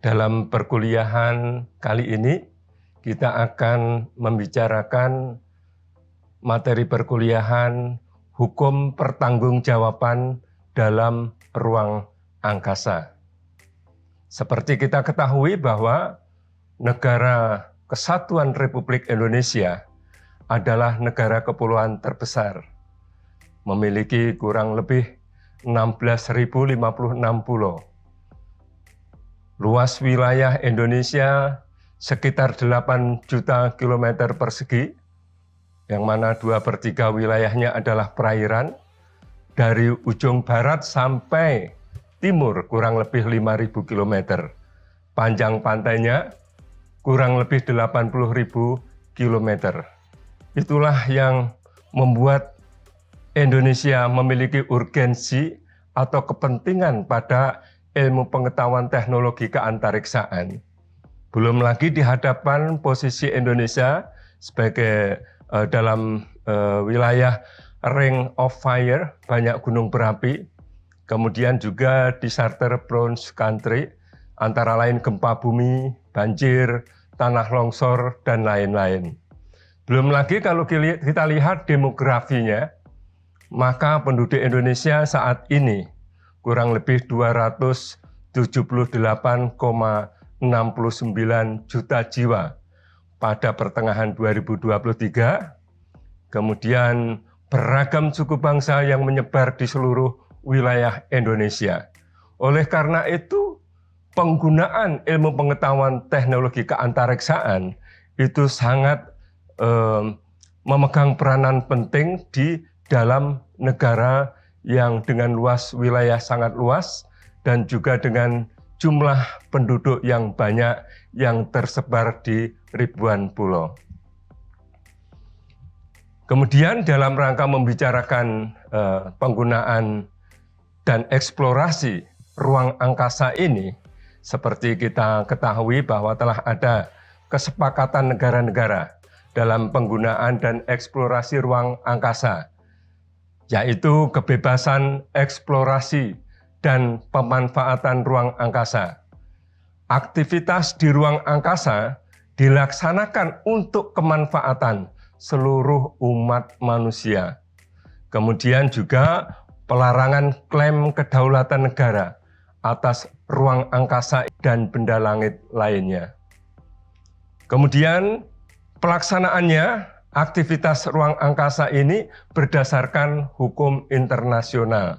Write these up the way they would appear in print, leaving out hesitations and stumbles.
Dalam perkuliahan kali ini, kita akan membicarakan materi perkuliahan Hukum Pertanggungjawaban dalam Ruang Angkasa. Seperti kita ketahui bahwa negara Kesatuan Republik Indonesia adalah negara kepulauan terbesar, memiliki kurang lebih 16.056 pulau. Luas wilayah Indonesia sekitar 8 juta kilometer persegi, yang mana 2/3 wilayahnya adalah perairan, dari ujung barat sampai timur kurang lebih 5.000 kilometer. Panjang pantainya kurang lebih 80.000 kilometer. Itulah yang membuat Indonesia memiliki urgensi atau kepentingan pada ilmu pengetahuan teknologi keantariksaan. Belum lagi di hadapan posisi Indonesia sebagai dalam wilayah Ring of Fire, banyak gunung berapi, kemudian juga di Disaster Prone Country, antara lain gempa bumi, banjir, tanah longsor, dan lain-lain. Belum lagi kalau kita lihat demografinya, maka penduduk Indonesia saat ini kurang lebih 278,69 juta jiwa pada pertengahan 2023, kemudian beragam suku bangsa yang menyebar di seluruh wilayah Indonesia. Oleh karena itu, penggunaan ilmu pengetahuan teknologi keantariksaan itu sangat memegang peranan penting di dalam negara yang dengan luas wilayah sangat luas dan juga dengan jumlah penduduk yang banyak yang tersebar di ribuan pulau. Kemudian dalam rangka membicarakan penggunaan dan eksplorasi ruang angkasa ini, seperti kita ketahui bahwa telah ada kesepakatan negara-negara dalam penggunaan dan eksplorasi ruang angkasa, yaitu kebebasan eksplorasi dan pemanfaatan ruang angkasa. Aktivitas di ruang angkasa dilaksanakan untuk kemanfaatan seluruh umat manusia. Kemudian juga pelarangan klaim kedaulatan negara atas ruang angkasa dan benda langit lainnya. Kemudian pelaksanaannya, aktivitas ruang angkasa ini berdasarkan hukum internasional.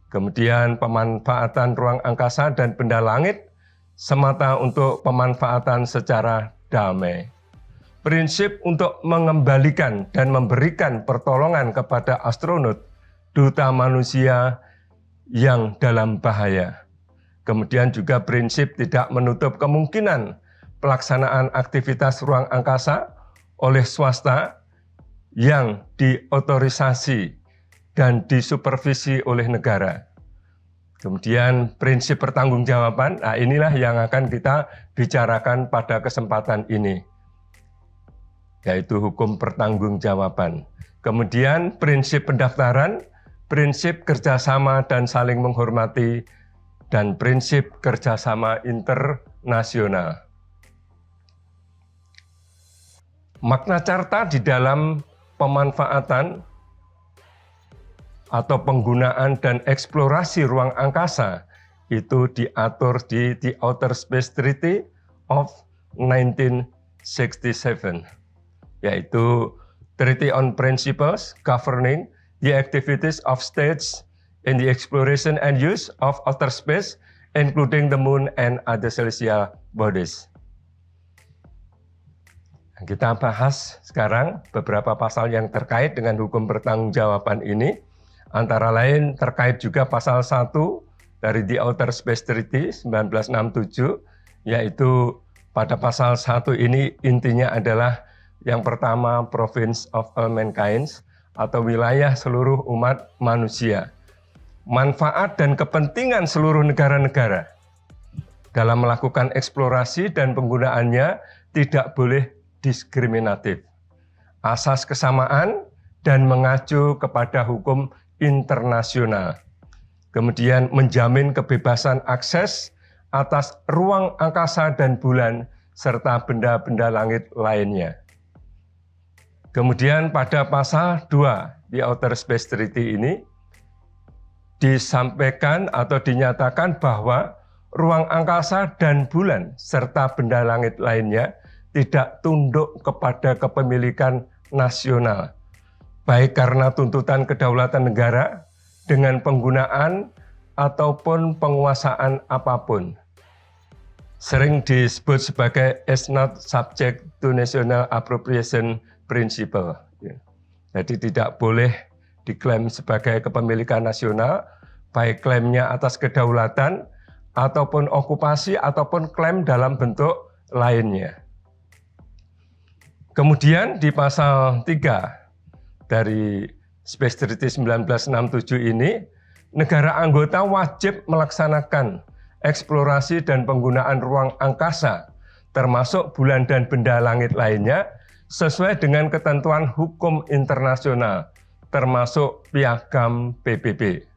Kemudian pemanfaatan ruang angkasa dan benda langit semata untuk pemanfaatan secara damai. Prinsip untuk mengembalikan dan memberikan pertolongan kepada astronot, duta manusia yang dalam bahaya. Kemudian juga prinsip tidak menutup kemungkinan pelaksanaan aktivitas ruang angkasa oleh swasta yang diotorisasi dan disupervisi oleh negara. Kemudian prinsip pertanggungjawaban, nah inilah yang akan kita bicarakan pada kesempatan ini, yaitu hukum pertanggungjawaban. Kemudian prinsip pendaftaran, prinsip kerjasama dan saling menghormati, dan prinsip kerjasama internasional. Makna carta di dalam pemanfaatan atau penggunaan dan eksplorasi ruang angkasa itu diatur di The Outer Space Treaty of 1967, yaitu Treaty on Principles Governing the Activities of States in the Exploration and Use of Outer Space, including the Moon and other celestial bodies. Kita bahas sekarang beberapa pasal yang terkait dengan hukum pertanggungjawaban ini, antara lain terkait juga pasal 1 dari The Outer Space Treaty 1967, yaitu pada pasal 1 ini intinya adalah yang pertama, Province of All Mankind atau wilayah seluruh umat manusia. Manfaat dan kepentingan seluruh negara-negara dalam melakukan eksplorasi dan penggunaannya tidak boleh diskriminatif, asas kesamaan, dan mengacu kepada hukum internasional. Kemudian menjamin kebebasan akses atas ruang angkasa dan bulan serta benda-benda langit lainnya. Kemudian pada pasal 2 di Outer Space Treaty ini disampaikan atau dinyatakan bahwa ruang angkasa dan bulan serta benda langit lainnya tidak tunduk kepada kepemilikan nasional, baik karena tuntutan kedaulatan negara dengan penggunaan ataupun penguasaan apapun. Sering disebut sebagai is not subject to national appropriation principle. Jadi tidak boleh diklaim sebagai kepemilikan nasional, baik klaimnya atas kedaulatan, ataupun okupasi, ataupun klaim dalam bentuk lainnya. Kemudian di pasal 3 dari Space Treaty 1967 ini, negara anggota wajib melaksanakan eksplorasi dan penggunaan ruang angkasa, termasuk bulan dan benda langit lainnya, sesuai dengan ketentuan hukum internasional, termasuk Piagam PBB.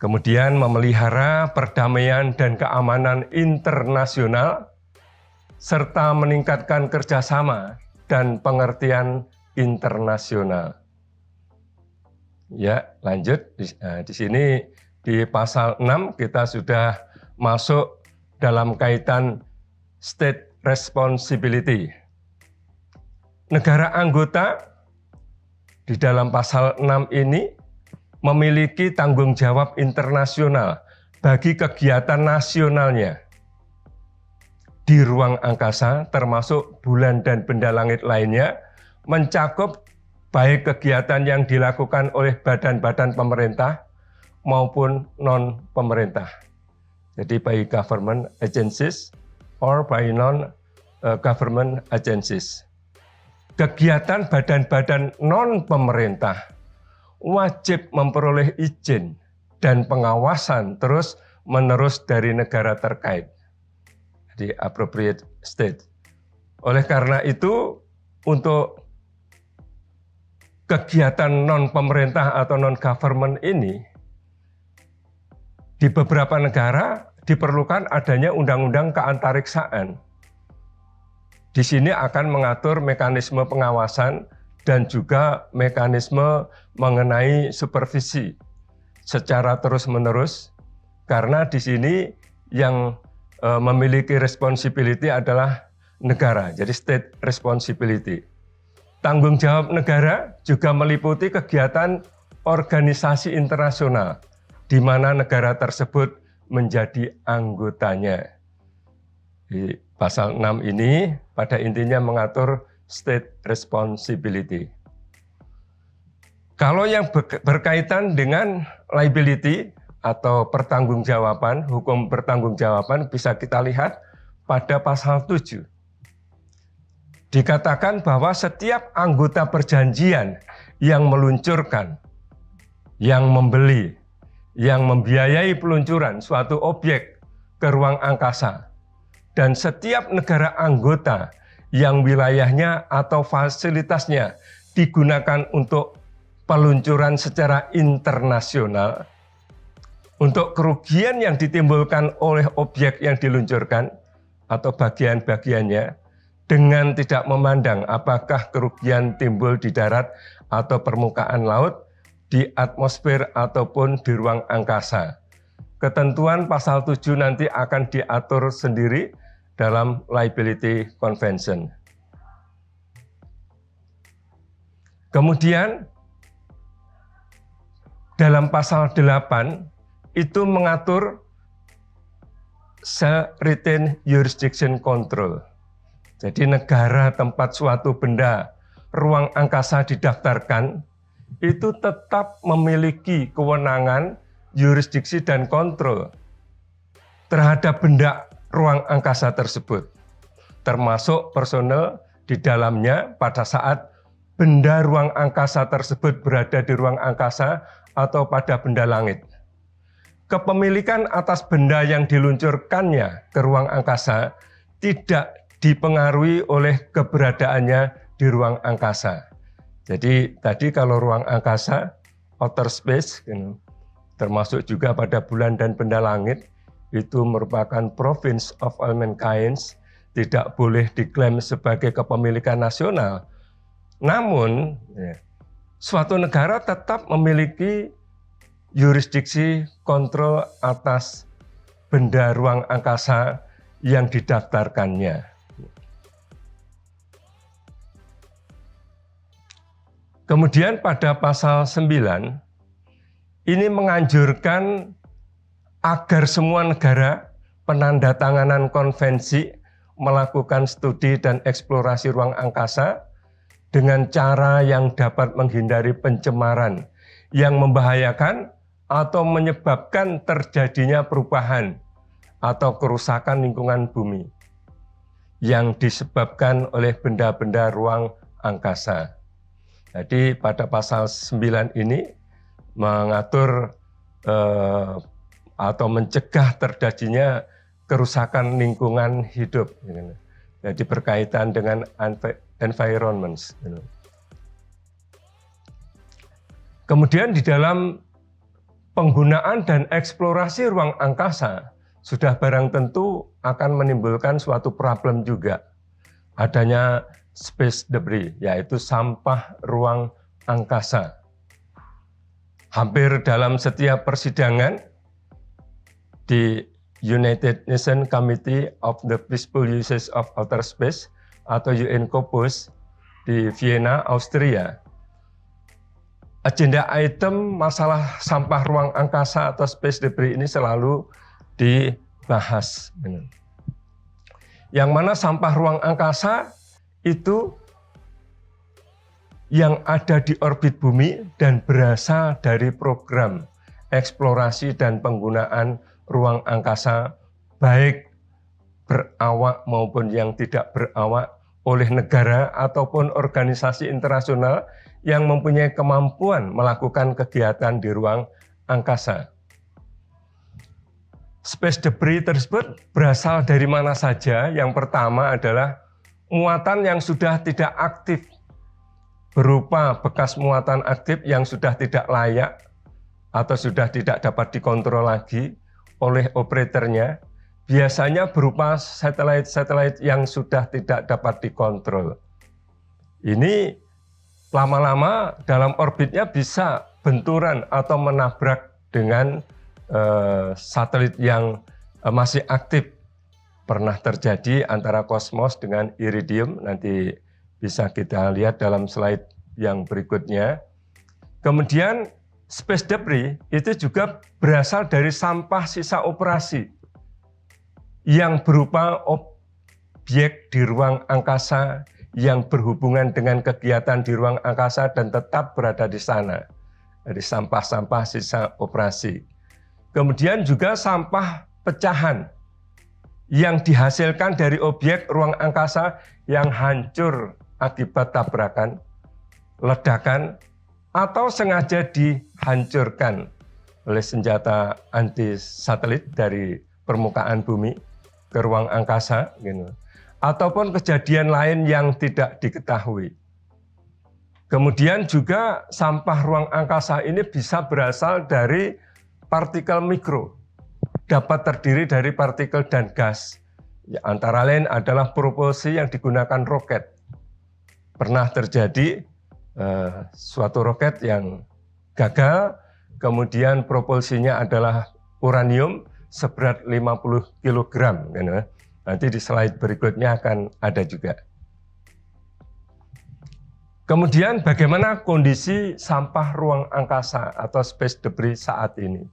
Kemudian memelihara perdamaian dan keamanan internasional, serta meningkatkan kerjasama dan pengertian internasional. Ya, lanjut. Di sini di pasal 6 kita sudah masuk dalam kaitan state responsibility. Negara anggota di dalam pasal 6 ini memiliki tanggung jawab internasional bagi kegiatan nasionalnya di ruang angkasa, termasuk bulan dan benda langit lainnya, mencakup baik kegiatan yang dilakukan oleh badan-badan pemerintah maupun non-pemerintah. Jadi by government agencies or by non-government agencies. Kegiatan badan-badan non-pemerintah wajib memperoleh izin dan pengawasan terus-menerus dari negara terkait, di appropriate state. Oleh karena itu, untuk kegiatan non-pemerintah atau non-government ini, di beberapa negara diperlukan adanya undang-undang keantariksaan. Di sini akan mengatur mekanisme pengawasan dan juga mekanisme mengenai supervisi secara terus-menerus, karena di sini yang memiliki responsibility adalah negara, jadi state responsibility. Tanggung jawab negara juga meliputi kegiatan organisasi internasional, di mana negara tersebut menjadi anggotanya. Di pasal 6 ini pada intinya mengatur state responsibility. Kalau yang berkaitan dengan liability atau pertanggungjawaban, hukum pertanggungjawaban bisa kita lihat pada pasal 7. Dikatakan bahwa setiap anggota perjanjian yang meluncurkan, yang membeli, yang membiayai peluncuran suatu objek ke ruang angkasa, dan setiap negara anggota yang wilayahnya atau fasilitasnya digunakan untuk peluncuran secara internasional, untuk kerugian yang ditimbulkan oleh objek yang diluncurkan atau bagian-bagiannya, dengan tidak memandang apakah kerugian timbul di darat atau permukaan laut, di atmosfer ataupun di ruang angkasa. Ketentuan pasal 7 nanti akan diatur sendiri dalam Liability Convention. Kemudian dalam pasal 8 itu mengatur self-retained jurisdiction control. Jadi negara tempat suatu benda ruang angkasa didaftarkan itu tetap memiliki kewenangan, yurisdiksi, dan kontrol terhadap benda ruang angkasa tersebut, termasuk personel di dalamnya pada saat benda ruang angkasa tersebut berada di ruang angkasa atau pada benda langit. Kepemilikan atas benda yang diluncurkannya ke ruang angkasa tidak dipengaruhi oleh keberadaannya di ruang angkasa. Jadi tadi kalau ruang angkasa, outer space, termasuk juga pada bulan dan benda langit, itu merupakan province of all mankind, tidak boleh diklaim sebagai kepemilikan nasional. Namun, suatu negara tetap memiliki yurisdiksi kontrol atas benda ruang angkasa yang didaftarkannya. Kemudian pada pasal 9, ini menganjurkan agar semua negara penandatanganan konvensi melakukan studi dan eksplorasi ruang angkasa dengan cara yang dapat menghindari pencemaran yang membahayakan atau menyebabkan terjadinya perubahan atau kerusakan lingkungan bumi yang disebabkan oleh benda-benda ruang angkasa. Jadi pada pasal 9 ini mengatur atau mencegah terjadinya kerusakan lingkungan hidup. Jadi berkaitan dengan environment. Kemudian di dalam penggunaan dan eksplorasi ruang angkasa sudah barang tentu akan menimbulkan suatu problem juga. Adanya space debris, yaitu sampah ruang angkasa. Hampir dalam setiap persidangan di United Nations Committee of the Peaceful Uses of Outer Space atau UNCOPUS di Vienna, Austria, agenda item masalah sampah ruang angkasa atau space debris ini selalu dibahas. Yang mana sampah ruang angkasa itu yang ada di orbit bumi dan berasal dari program eksplorasi dan penggunaan ruang angkasa baik berawak maupun yang tidak berawak oleh negara ataupun organisasi internasional yang mempunyai kemampuan melakukan kegiatan di ruang angkasa. Space debris tersebut berasal dari mana saja? Yang pertama adalah muatan yang sudah tidak aktif, berupa bekas muatan aktif yang sudah tidak layak atau sudah tidak dapat dikontrol lagi oleh operatornya, biasanya berupa satelit-satelit yang sudah tidak dapat dikontrol. Ini lama-lama dalam orbitnya bisa benturan atau menabrak dengan satelit yang masih aktif. Pernah terjadi antara Cosmos dengan Iridium, nanti bisa kita lihat dalam slide yang berikutnya. Kemudian space debris itu juga berasal dari sampah sisa operasi yang berupa objek di ruang angkasa yang berhubungan dengan kegiatan di ruang angkasa dan tetap berada di sana. Dari sampah-sampah sisa operasi. Kemudian juga sampah pecahan yang dihasilkan dari objek ruang angkasa yang hancur akibat tabrakan, ledakan, atau sengaja dihancurkan oleh senjata anti-satelit dari permukaan bumi ke ruang angkasa, gitu. Ataupun kejadian lain yang tidak diketahui. Kemudian juga sampah ruang angkasa ini bisa berasal dari partikel mikro, dapat terdiri dari partikel dan gas. Ya, antara lain adalah propulsi yang digunakan roket. Pernah terjadi suatu roket yang gagal, kemudian propulsinya adalah uranium seberat 50 kg. Nanti di slide berikutnya akan ada juga. Kemudian bagaimana kondisi sampah ruang angkasa atau space debris saat ini?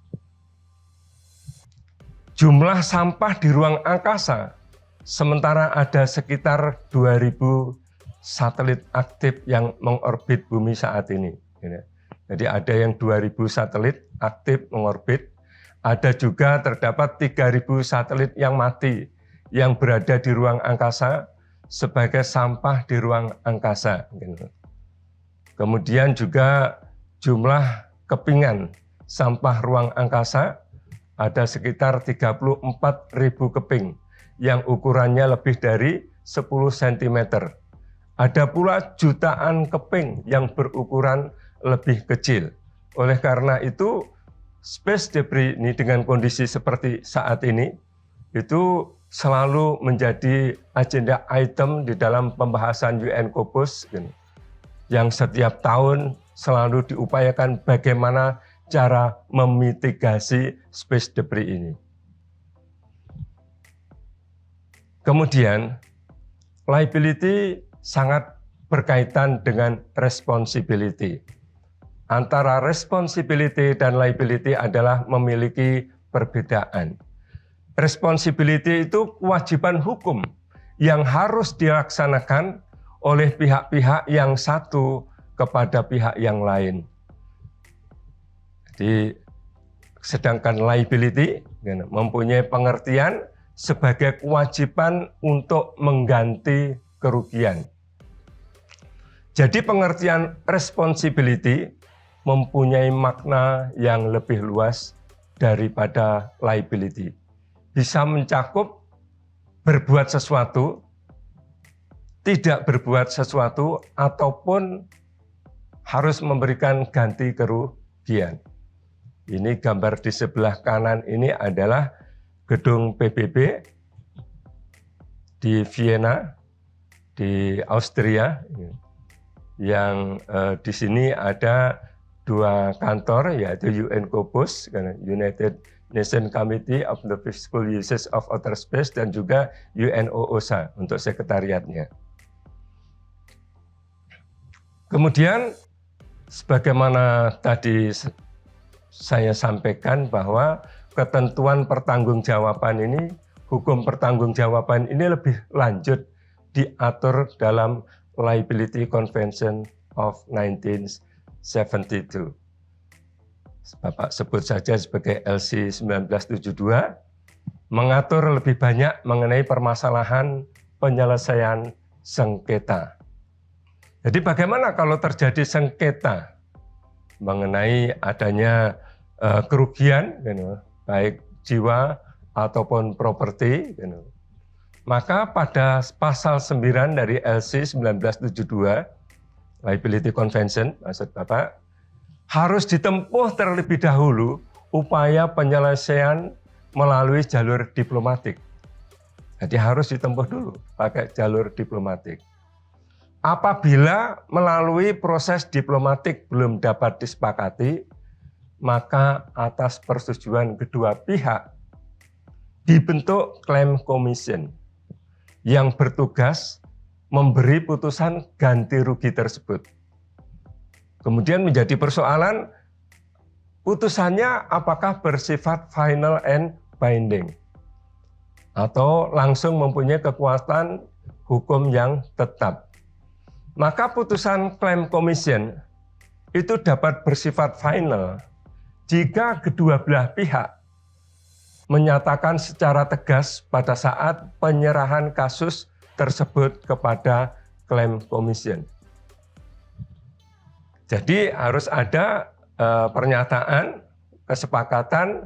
Jumlah sampah di ruang angkasa sementara ada sekitar 2000 satelit aktif yang mengorbit bumi saat ini. Jadi ada yang 2000 satelit aktif mengorbit, ada juga terdapat 3000 satelit yang mati yang berada di ruang angkasa sebagai sampah di ruang angkasa. Kemudian juga jumlah kepingan sampah ruang angkasa ada sekitar 34.000 keping yang ukurannya lebih dari 10 cm. Ada pula jutaan keping yang berukuran lebih kecil. Oleh karena itu, space debris ini dengan kondisi seperti saat ini itu selalu menjadi agenda item di dalam pembahasan UN Scopus yang setiap tahun selalu diupayakan bagaimana cara memitigasi space debris ini. Kemudian, liability sangat berkaitan dengan responsibility. Antara responsibility dan liability adalah memiliki perbedaan. Responsibility itu kewajiban hukum yang harus dilaksanakan oleh pihak-pihak yang satu kepada pihak yang lain. Jadi, sedangkan liability mempunyai pengertian sebagai kewajiban untuk mengganti kerugian. Jadi pengertian responsibility mempunyai makna yang lebih luas daripada liability. Bisa mencakup berbuat sesuatu, tidak berbuat sesuatu, ataupun harus memberikan ganti kerugian. Ini gambar di sebelah kanan ini adalah gedung PBB di Vienna, di Austria, yang di sini ada dua kantor, yaitu UN Scopus, United Nations Committee of the Peaceful Uses of Outer Space, dan juga UNOOSA untuk sekretariatnya. Kemudian, sebagaimana tadi saya sampaikan bahwa ketentuan pertanggungjawaban ini, hukum pertanggungjawaban ini lebih lanjut diatur dalam Liability Convention of 1972. Bapak sebut saja sebagai LC 1972, mengatur lebih banyak mengenai permasalahan penyelesaian sengketa. Jadi bagaimana kalau terjadi sengketa mengenai adanya kerugian, baik jiwa ataupun properti, maka pada pasal 9 dari LC 1972, Liability Convention, maksud Bapak, harus ditempuh terlebih dahulu upaya penyelesaian melalui jalur diplomatik. Jadi harus ditempuh dulu pakai jalur diplomatik. Apabila melalui proses diplomatik belum dapat disepakati, maka atas persetujuan kedua pihak dibentuk claim commission yang bertugas memberi putusan ganti rugi tersebut. Kemudian menjadi persoalan putusannya apakah bersifat final and binding atau langsung mempunyai kekuatan hukum yang tetap. Maka putusan claim commission itu dapat bersifat final jika kedua belah pihak menyatakan secara tegas pada saat penyerahan kasus tersebut kepada claim commission. Jadi harus ada pernyataan, kesepakatan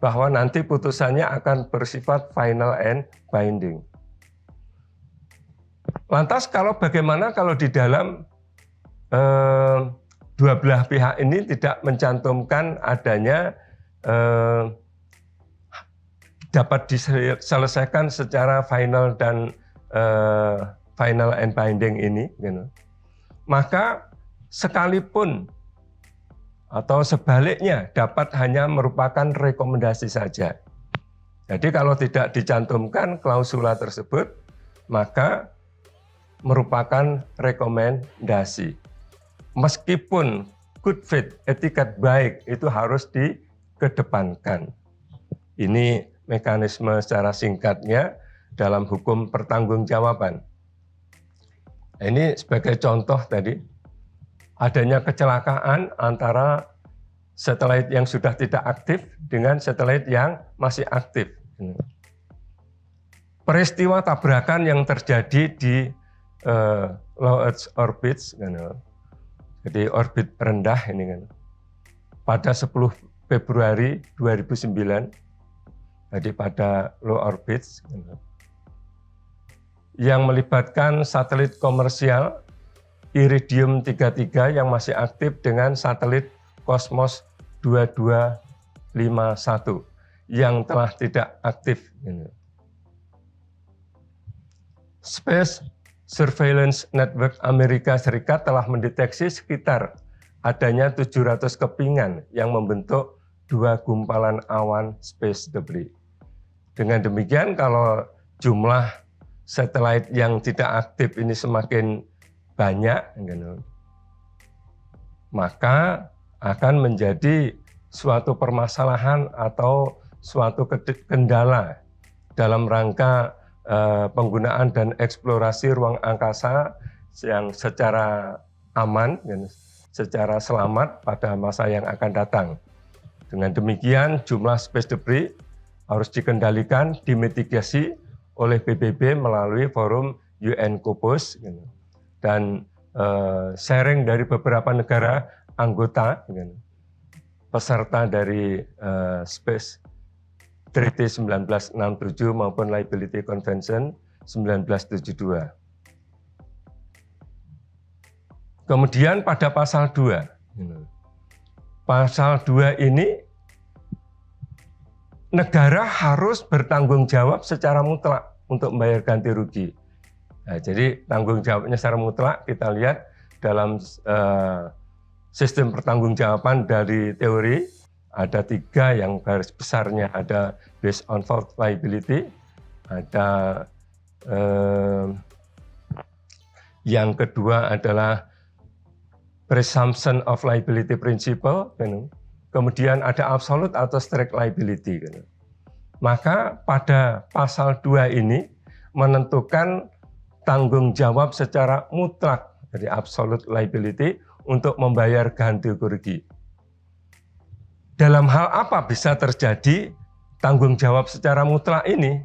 bahwa nanti putusannya akan bersifat final and binding. Lantas bagaimana kalau di dalam dua belah pihak ini tidak mencantumkan adanya dapat diselesaikan secara final dan final and binding ini, maka sekalipun atau sebaliknya dapat hanya merupakan rekomendasi saja. Jadi kalau tidak dicantumkan klausula tersebut, maka merupakan rekomendasi. Meskipun good faith, etikat baik itu harus dikedepankan. Ini mekanisme secara singkatnya dalam hukum pertanggungjawaban. Ini sebagai contoh tadi, adanya kecelakaan antara satelit yang sudah tidak aktif dengan satelit yang masih aktif. Peristiwa tabrakan yang terjadi di low Earth orbit, jadi orbit rendah ini kan, pada 10 Februari 2009, jadi pada low orbit, yang melibatkan satelit komersial Iridium 33 yang masih aktif dengan satelit Cosmos 22 yang telah tidak aktif. Space Surveillance Network Amerika Serikat telah mendeteksi sekitar adanya 700 kepingan yang membentuk 2 gumpalan awan space debris. Dengan demikian, kalau jumlah satelit yang tidak aktif ini semakin banyak, maka akan menjadi suatu permasalahan atau suatu kendala dalam rangka penggunaan dan eksplorasi ruang angkasa yang secara aman, secara selamat pada masa yang akan datang. Dengan demikian, jumlah space debris harus dikendalikan, dimitigasi oleh PBB melalui forum UN COPUOS dan sharing dari beberapa negara anggota peserta dari Space Treaty 1967 maupun Liability Convention 1972. Kemudian pada pasal 2. Pasal 2 ini negara harus bertanggung jawab secara mutlak untuk membayar ganti rugi. Nah, jadi tanggung jawabnya secara mutlak kita lihat dalam sistem pertanggungjawaban dari teori ada 3 yang garis besarnya, ada based on fault liability, ada yang kedua adalah presumption of liability principle, kemudian ada absolute atau strict liability. Maka pada pasal 2 ini menentukan tanggung jawab secara mutlak dari absolute liability untuk membayar ganti rugi. Dalam hal apa bisa terjadi tanggung jawab secara mutlak ini?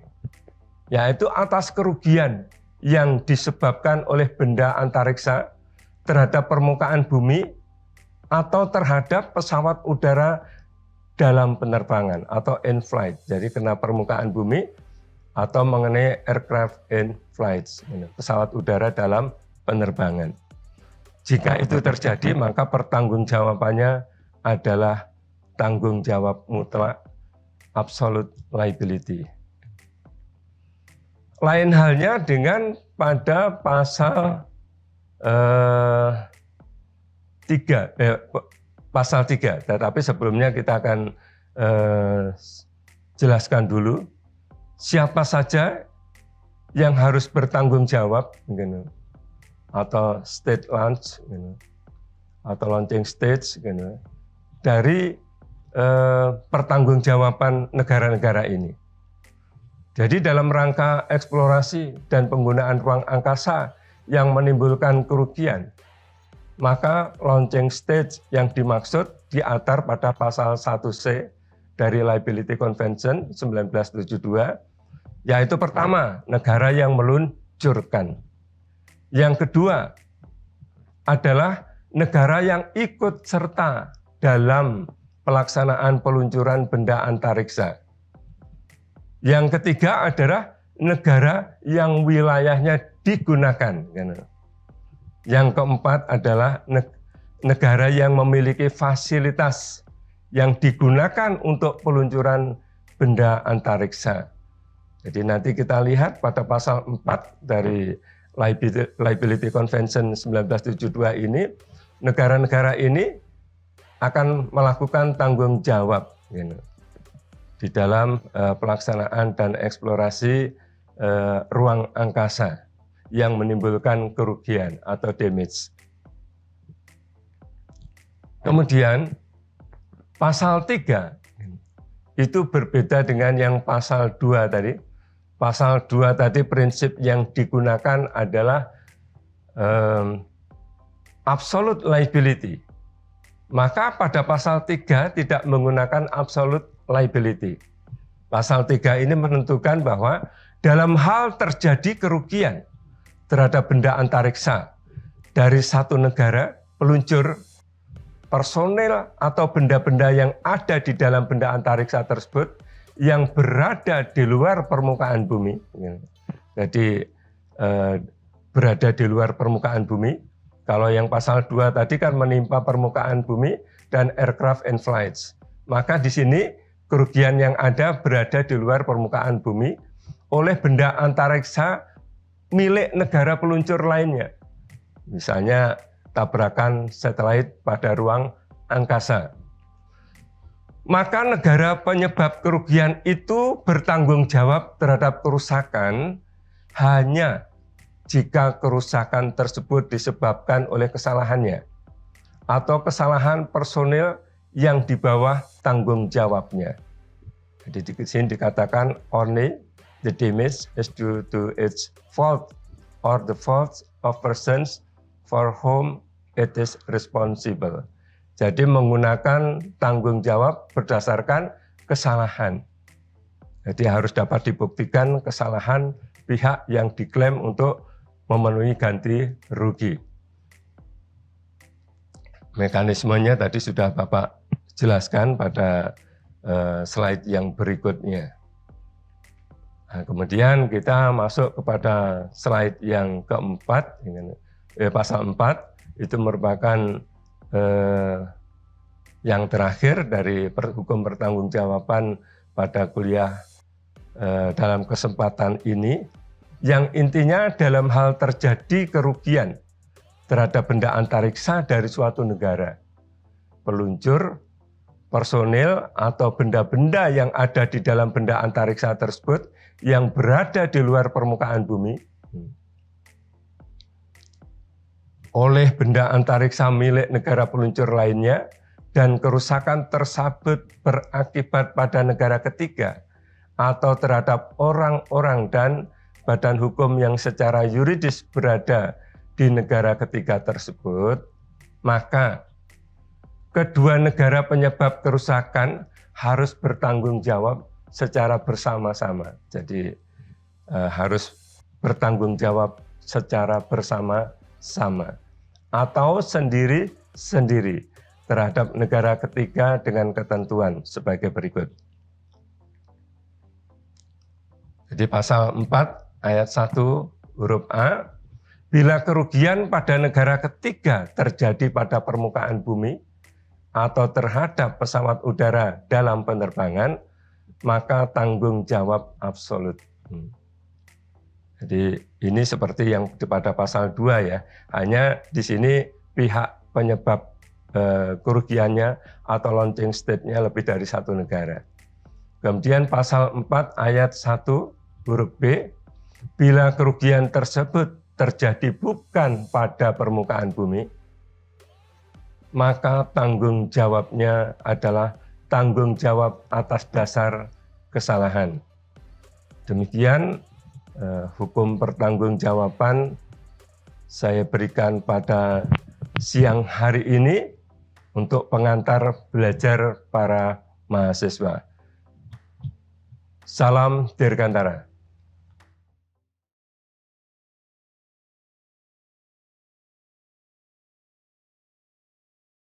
Yaitu atas kerugian yang disebabkan oleh benda antariksa terhadap permukaan bumi atau terhadap pesawat udara dalam penerbangan atau in flight. Jadi kena permukaan bumi atau mengenai aircraft in flights, pesawat udara dalam penerbangan. Jika itu terjadi, maka pertanggungjawabannya adalah tanggung jawab mutlak, absolute liability. Lain halnya dengan pada pasal 3, tetapi sebelumnya kita akan jelaskan dulu siapa saja yang harus bertanggung jawab, atau state launch, atau launching stage, dari pertanggungjawaban negara-negara ini. Jadi dalam rangka eksplorasi dan penggunaan ruang angkasa yang menimbulkan kerugian, maka launching stage yang dimaksud diatur pada pasal 1C dari Liability Convention 1972, yaitu pertama, negara yang meluncurkan. Yang kedua adalah negara yang ikut serta dalam pelaksanaan peluncuran benda antariksa. Yang ketiga adalah negara yang wilayahnya digunakan. Yang keempat adalah negara yang memiliki fasilitas yang digunakan untuk peluncuran benda antariksa. Jadi nanti kita lihat pada pasal 4 dari Liability Convention 1972 ini, negara-negara ini akan melakukan tanggung jawab di dalam pelaksanaan dan eksplorasi ruang angkasa yang menimbulkan kerugian atau damage. Kemudian pasal 3 itu berbeda dengan yang pasal 2 tadi. Pasal 2 tadi prinsip yang digunakan adalah absolute liability. Maka pada pasal 3 tidak menggunakan absolute liability. Pasal 3 ini menentukan bahwa dalam hal terjadi kerugian terhadap benda antariksa dari satu negara peluncur, personel atau benda-benda yang ada di dalam benda antariksa tersebut yang berada di luar permukaan bumi. Jadi berada di luar permukaan bumi. Kalau yang pasal 2 tadi kan menimpa permukaan bumi dan aircraft in flights. Maka di sini kerugian yang ada berada di luar permukaan bumi oleh benda antariksa milik negara peluncur lainnya. Misalnya tabrakan satelit pada ruang angkasa. Maka negara penyebab kerugian itu bertanggung jawab terhadap kerusakan hanya jika kerusakan tersebut disebabkan oleh kesalahannya atau kesalahan personil yang di bawah tanggung jawabnya. Jadi di sini dikatakan only the damage is due to its fault or the fault of persons for whom it is responsible. Jadi menggunakan tanggung jawab berdasarkan kesalahan. Jadi harus dapat dibuktikan kesalahan pihak yang diklaim untuk memenuhi ganti rugi. Mekanismenya tadi sudah Bapak jelaskan pada slide yang berikutnya. Nah, kemudian kita masuk kepada slide yang keempat, pasal 4, itu merupakan yang terakhir dari hukum pertanggungjawaban pada kuliah dalam kesempatan ini, yang intinya dalam hal terjadi kerugian terhadap benda antariksa dari suatu negara, peluncur, personil, atau benda-benda yang ada di dalam benda antariksa tersebut yang berada di luar permukaan bumi oleh benda antariksa milik negara peluncur lainnya, dan kerusakan tersebut berakibat pada negara ketiga atau terhadap orang-orang dan badan hukum yang secara yuridis berada di negara ketiga tersebut, maka kedua negara penyebab kerusakan harus bertanggung jawab secara bersama-sama. Jadi harus bertanggung jawab secara bersama-sama atau sendiri-sendiri terhadap negara ketiga dengan ketentuan sebagai berikut. Jadi pasal 4 ayat 1 huruf A, bila kerugian pada negara ketiga terjadi pada permukaan bumi atau terhadap pesawat udara dalam penerbangan, maka tanggung jawab absolut. Jadi ini seperti yang pada pasal 2 ya, hanya di sini pihak penyebab kerugiannya atau launching state-nya lebih dari satu negara. Kemudian pasal 4 ayat 1 huruf B, bila kerugian tersebut terjadi bukan pada permukaan bumi, maka tanggung jawabnya adalah tanggung jawab atas dasar kesalahan. Demikian hukum pertanggungjawaban saya berikan pada siang hari ini untuk pengantar belajar para mahasiswa. Salam Dirgantara.